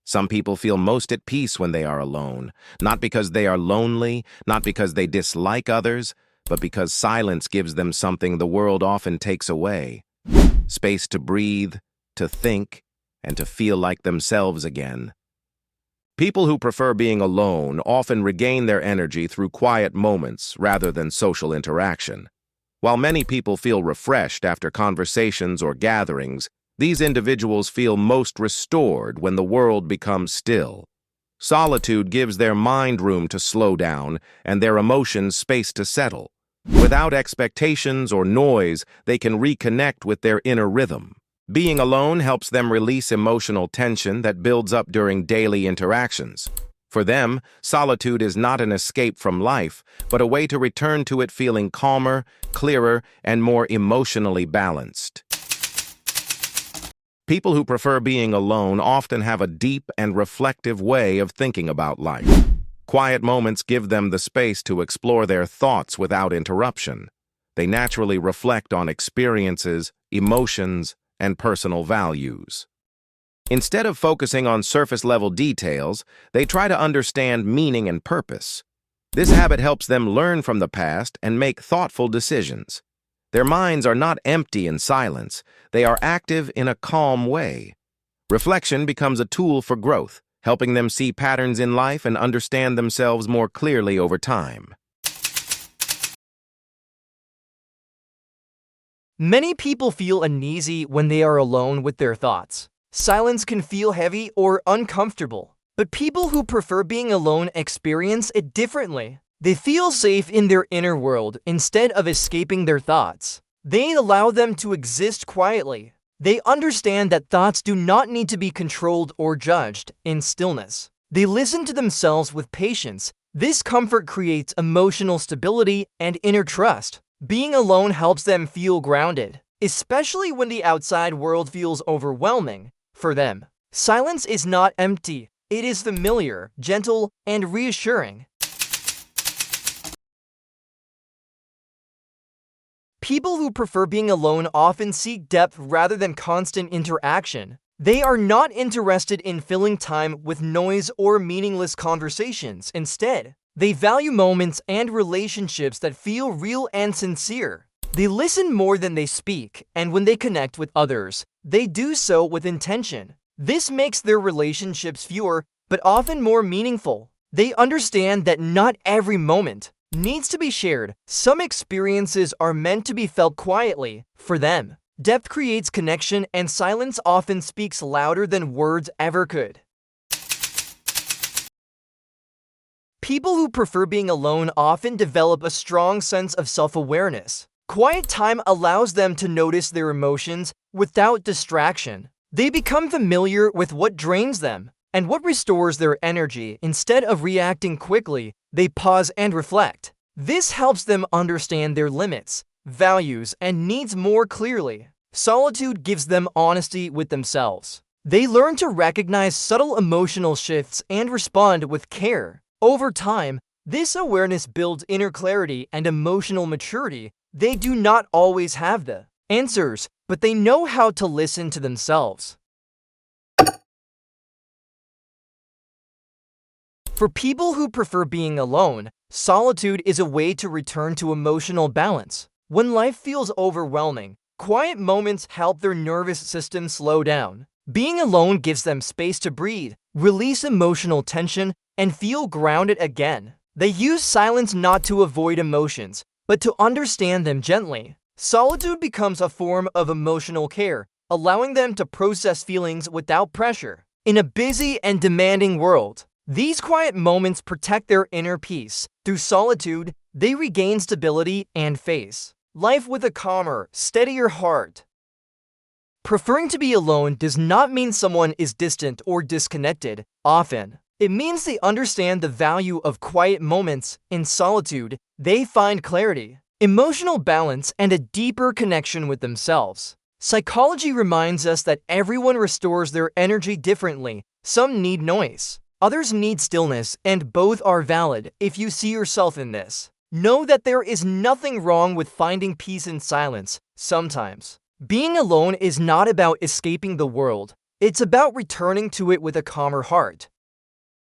Some people feel most at peace when they are alone, not because they are lonely, not because they dislike others, but because silence gives them something the world often takes away: space to breathe, to think, and to feel like themselves again. People who prefer being alone often regain their energy through quiet moments rather than social interaction. While many people feel refreshed after conversations or gatherings, these individuals feel most restored when the world becomes still. Solitude gives their mind room to slow down and their emotions space to settle. Without expectations or noise, they can reconnect with their inner rhythm. Being alone helps them release emotional tension that builds up during daily interactions. For them, solitude is not an escape from life, but a way to return to it feeling calmer, clearer, and more emotionally balanced. People who prefer being alone often have a deep and reflective way of thinking about life. Quiet moments give them the space to explore their thoughts without interruption. They naturally reflect on experiences, emotions, and personal values. Instead of focusing on surface-level details, they try to understand meaning and purpose. This habit helps them learn from the past and make thoughtful decisions. Their minds are not empty in silence, they are active in a calm way. Reflection becomes a tool for growth, helping them see patterns in life and understand themselves more clearly over time. Many people feel uneasy when they are alone with their thoughts. Silence can feel heavy or uncomfortable, but people who prefer being alone experience it differently. They feel safe in their inner world instead of escaping their thoughts. They allow them to exist quietly. They understand that thoughts do not need to be controlled or judged in stillness. They listen to themselves with patience. This comfort creates emotional stability and inner trust. Being alone helps them feel grounded, especially when the outside world feels overwhelming. For them, silence is not empty. It is familiar, gentle, and reassuring. People who prefer being alone often seek depth rather than constant interaction. They are not interested in filling time with noise or meaningless conversations. Instead, they value moments and relationships that feel real and sincere. They listen more than they speak, and when they connect with others, they do so with intention. This makes their relationships fewer, but often more meaningful. They understand that not every moment needs to be shared. Some experiences are meant to be felt quietly. For them, depth creates connection, and silence often speaks louder than words ever could. People who prefer being alone often develop a strong sense of self-awareness. Quiet time allows them to notice their emotions without distraction. They become familiar with what drains them and what restores their energy. Instead of reacting quickly, they pause and reflect. This helps them understand their limits, values, and needs more clearly. Solitude gives them honesty with themselves. They learn to recognize subtle emotional shifts and respond with care. Over time, this awareness builds inner clarity and emotional maturity. They do not always have the answers, but they know how to listen to themselves. For people who prefer being alone, solitude is a way to return to emotional balance. When life feels overwhelming, quiet moments help their nervous system slow down. Being alone gives them space to breathe, release emotional tension, and feel grounded again. They use silence not to avoid emotions, but to understand them gently. Solitude becomes a form of emotional care, allowing them to process feelings without pressure. In a busy and demanding world, these quiet moments protect their inner peace. Through solitude, they regain stability and face life with a calmer, steadier heart. Preferring to be alone does not mean someone is distant or disconnected. Often, it means they understand the value of quiet moments. In solitude, they find clarity, emotional balance, and a deeper connection with themselves. Psychology reminds us that everyone restores their energy differently. Some need noise, others need stillness, and both are valid. If you see yourself in this, know that there is nothing wrong with finding peace in silence. Sometimes, being alone is not about escaping the world, It's about returning to it with a calmer heart.